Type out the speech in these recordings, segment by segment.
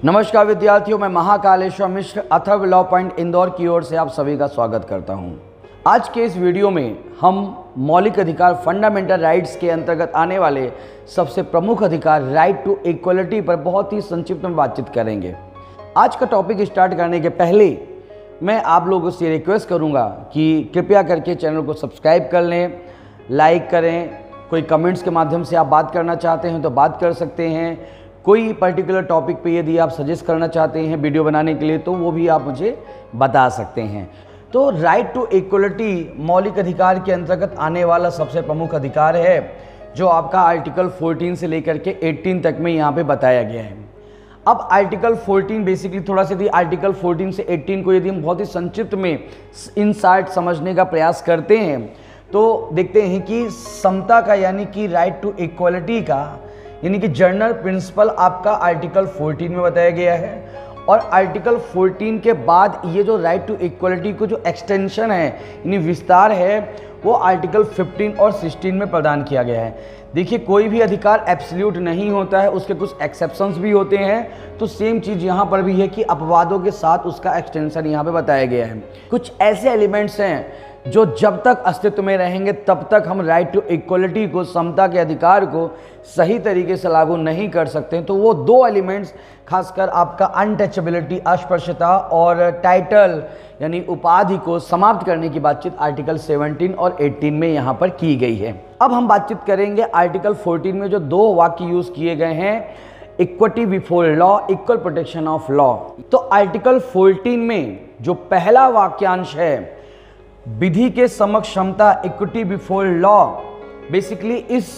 नमस्कार विद्यार्थियों, मैं महाकालेश्वर मिश्र अथर्व लॉ पॉइंट इंदौर की ओर से आप सभी का स्वागत करता हूं। आज के इस वीडियो में हम मौलिक अधिकार फंडामेंटल राइट्स के अंतर्गत आने वाले सबसे प्रमुख अधिकार राइट टू इक्वलिटी पर बहुत ही संक्षिप्त में बातचीत करेंगे। आज का टॉपिक स्टार्ट करने के पहले मैं आप लोगों से रिक्वेस्ट करूंगा कि कृपया करके चैनल को सब्सक्राइब कर लें, लाइक करें। कोई कमेंट्स के माध्यम से आप बात करना चाहते हैं तो बात कर सकते हैं। कोई पर्टिकुलर टॉपिक पे यदि आप सजेस्ट करना चाहते हैं वीडियो बनाने के लिए तो वो भी आप मुझे बता सकते हैं। तो राइट टू इक्वलिटी मौलिक अधिकार के अंतर्गत आने वाला सबसे प्रमुख अधिकार है, जो आपका आर्टिकल 14 से लेकर के 18 तक में यहाँ पे बताया गया है। अब आर्टिकल 14 बेसिकली थोड़ा सा यदि आर्टिकल 14 से 18 को यदि हम बहुत ही संक्षिप्त में इनसाइट समझने का प्रयास करते हैं तो देखते हैं कि समता का यानी कि राइट टू इक्वलिटी का यानी कि जनरल प्रिंसिपल आपका आर्टिकल 14 में बताया गया है, और आर्टिकल 14 के बाद ये जो राइट टू इक्वलिटी को जो एक्सटेंशन है यानी विस्तार है वो आर्टिकल 15 और 16 में प्रदान किया गया है। देखिए, कोई भी अधिकार एब्सोल्यूट नहीं होता है, उसके कुछ एक्सेप्शंस भी होते हैं। तो सेम चीज़ यहाँ पर भी है कि अपवादों के साथ उसका एक्सटेंशन यहाँ पे बताया गया है। कुछ ऐसे एलिमेंट्स हैं जो जब तक अस्तित्व में रहेंगे तब तक हम राइट टू इक्वलिटी को, समता के अधिकार को सही तरीके से लागू नहीं कर सकते। तो वो दो एलिमेंट्स, खासकर आपका अनटचेबिलिटी, अस्पृश्यता, और टाइटल यानी उपाधि को समाप्त करने की बातचीत आर्टिकल 17 और 18 में यहाँ पर की गई है। अब हम बातचीत करेंगे आर्टिकल 14 में जो दो वाक्य यूज किए गए हैं, equity before law, equal protection of law. तो आर्टिकल 14 में जो पहला वाक्यांश है, विधि के समक्ष क्षमता, इक्विटी बिफोर लॉ, बेसिकली इस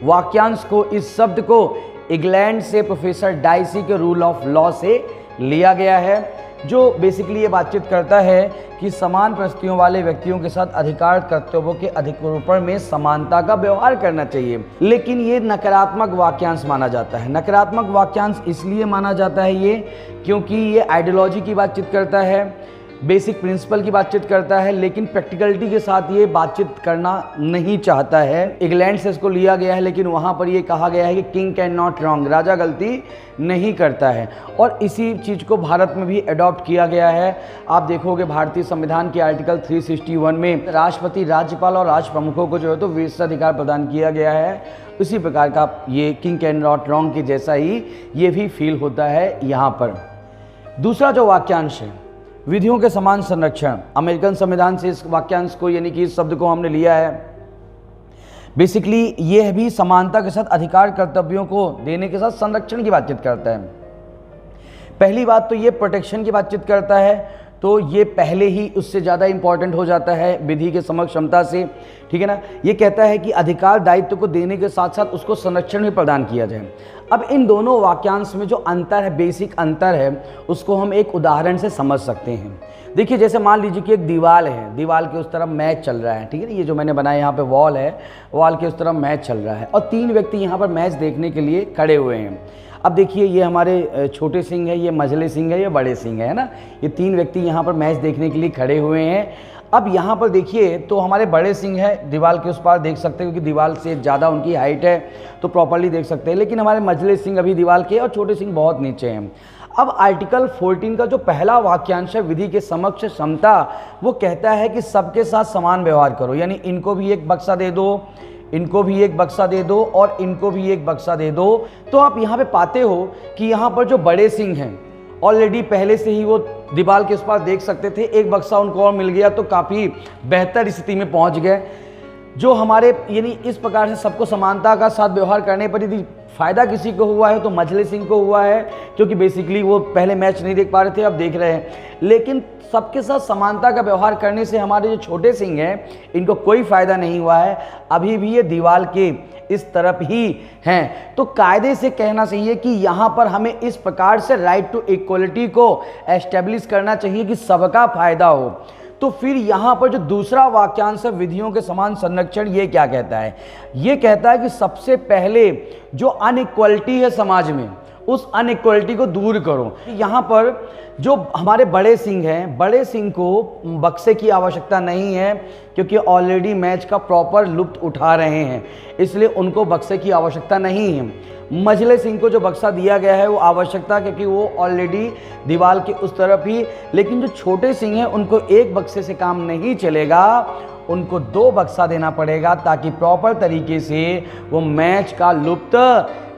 वाक्यांश को, इस शब्द को इंग्लैंड से प्रोफेसर डाइसी के रूल ऑफ लॉ से लिया गया है, जो बेसिकली ये बातचीत करता है कि समान परिस्थितियों वाले व्यक्तियों के साथ अधिकार कर्तव्यों के अधिकारों में समानता का व्यवहार करना चाहिए। लेकिन ये नकारात्मक वाक्यांश माना जाता है। नकारात्मक वाक्यांश इसलिए माना जाता है ये क्योंकि ये आइडियोलॉजी की बातचीत करता है, बेसिक प्रिंसिपल की बातचीत करता है, लेकिन प्रैक्टिकलिटी के साथ ये बातचीत करना नहीं चाहता है। इंग्लैंड से इसको लिया गया है, लेकिन वहाँ पर ये कहा गया है कि किंग कैन नॉट रॉन्ग, राजा गलती नहीं करता है। और इसी चीज़ को भारत में भी अडॉप्ट किया गया है। आप देखोगे भारतीय संविधान के आर्टिकल 361 में राष्ट्रपति, राज्यपाल और राष्ट्र प्रमुखों को जो है तो विशेषाधिकार प्रदान किया गया है। उसी प्रकार का ये किंग कैन नॉट रॉन्ग के जैसा ही ये भी फील होता है यहाँ पर। दूसरा जो वाक्यांश है, विधियों के समान संरक्षण, अमेरिकन संविधान से इस वाक्यांश को यानी कि इस शब्द को हमने लिया है। बेसिकली ये भी समानता के साथ अधिकार कर्तव्यों को देने के साथ संरक्षण की बातचीत करता है। पहली बात तो ये प्रोटेक्शन की बातचीत करता है, तो ये पहले ही उससे ज़्यादा इंपॉर्टेंट हो जाता है विधि के समक्ष क्षमता से, ठीक है ना। ये कहता है कि अधिकार दायित्व को देने के साथ साथ उसको संरक्षण भी प्रदान किया जाए। अब इन दोनों वाक्यांश में जो अंतर है, बेसिक अंतर है, उसको हम एक उदाहरण से समझ सकते हैं। देखिए, जैसे मान लीजिए कि एक दीवार है, दीवार के उस तरफ मैच चल रहा है, ठीक है ना। ये जो मैंने बनाया यहाँ पे वॉल है, वॉल के उस तरफ मैच चल रहा है और तीन व्यक्ति यहाँ पर मैच देखने के लिए खड़े हुए हैं। अब देखिए, ये हमारे छोटे सिंह है, ये मझले सिंह है, ये बड़े सिंह है ना। ये तीन व्यक्ति यहाँ पर मैच देखने के लिए खड़े हुए हैं। अब यहाँ पर देखिए तो हमारे बड़े सिंह है, दीवार के उस पार देख सकते हैं क्योंकि दीवार से ज़्यादा उनकी हाइट है तो प्रॉपर्ली देख सकते हैं, लेकिन हमारे मझले सिंह अभी दीवार के और छोटे सिंह बहुत नीचे हैं। अब आर्टिकल 14 का जो पहला वाक्यांश है, विधि के समक्ष क्षमता, वो कहता है कि सबके साथ समान व्यवहार करो, यानी इनको भी एक बक्सा दे दो, इनको भी एक बक्सा दे दो और इनको भी एक बक्सा दे दो। तो आप यहाँ पे पाते हो कि यहाँ पर जो बड़े सिंह हैं ऑलरेडी पहले से ही वो दीवार के उस पार देख सकते थे, एक बक्सा उनको और मिल गया तो काफ़ी बेहतर स्थिति में पहुँच गए। जो हमारे यानी इस प्रकार से सबको समानता का साथ व्यवहार करने पर यदि फ़ायदा किसी को हुआ है तो मझले सिंह को हुआ है, क्योंकि बेसिकली वो पहले मैच नहीं देख पा रहे थे, अब देख रहे हैं। लेकिन सबके साथ समानता का व्यवहार करने से हमारे जो छोटे सिंह हैं इनको कोई फ़ायदा नहीं हुआ है, अभी भी ये दीवार के इस तरफ ही हैं। तो कायदे से कहना चाहिए कि यहाँ पर हमें इस प्रकार से राइट टू इक्वलिटी को एस्टेब्लिश करना चाहिए कि सबका फायदा हो। तो फिर यहाँ पर जो दूसरा वाक्यांश है, विधियों के समान संरक्षण, ये क्या कहता है? ये कहता है कि सबसे पहले जो अनइक्वलिटी है समाज में, उस अनइक्वलिटी को दूर करो। यहाँ पर जो हमारे बड़े सिंह हैं, बड़े सिंह को बक्से की आवश्यकता नहीं है क्योंकि ऑलरेडी मैच का प्रॉपर लुत्फ उठा रहे हैं, इसलिए उनको बक्से की आवश्यकता नहीं है। मझले सिंह को जो बक्सा दिया गया है वो आवश्यकता, क्योंकि वो ऑलरेडी दीवार के उस तरफ ही, लेकिन जो छोटे सिंह हैं उनको एक बक्से से काम नहीं चलेगा, उनको 2 बक्सा देना पड़ेगा ताकि प्रॉपर तरीके से वो मैच का लुत्फ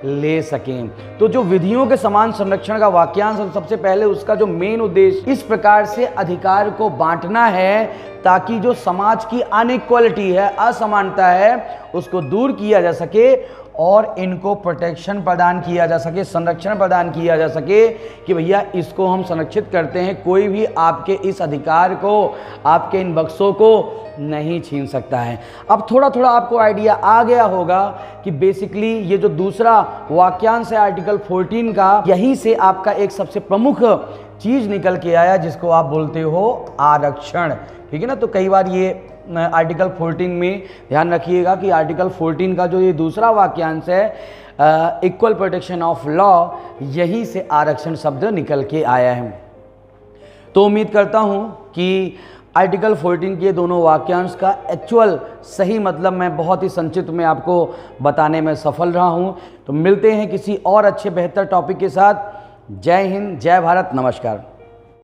ले सकें। तो जो विधियों के समान संरक्षण का वाक्यांश, सबसे पहले उसका जो मेन उद्देश्य इस प्रकार से अधिकार को बांटना है ताकि जो समाज की अनइक्वालिटी है, असमानता है, उसको दूर किया जा सके और इनको प्रोटेक्शन प्रदान किया जा सके, संरक्षण प्रदान किया जा सके कि भैया इसको हम संरक्षित करते हैं, कोई भी आपके इस अधिकार को, आपके इन बक्सों को नहीं छीन सकता है। अब थोड़ा थोड़ा आपको आइडिया आ गया होगा कि बेसिकली ये जो दूसरा वाक्यांश है आर्टिकल 14 का, यहीं से आपका एक सबसे प्रमुख चीज निकल के आया जिसको आप बोलते हो आरक्षण। ठीक है ना। तो कई बार ये आर्टिकल 14 में ध्यान रखिएगा कि आर्टिकल 14 का जो ये दूसरा वाक्यांश है इक्वल प्रोटेक्शन ऑफ लॉ, यहीं से आरक्षण शब्द निकल के आया है। तो उम्मीद करता हूँ कि आर्टिकल 14 के दोनों वाक्यांश का एक्चुअल सही मतलब मैं बहुत ही संक्षिप्त में आपको बताने में सफल रहा हूँ। तो मिलते हैं किसी और अच्छे बेहतर टॉपिक के साथ। जय हिंद, जय भारत, नमस्कार।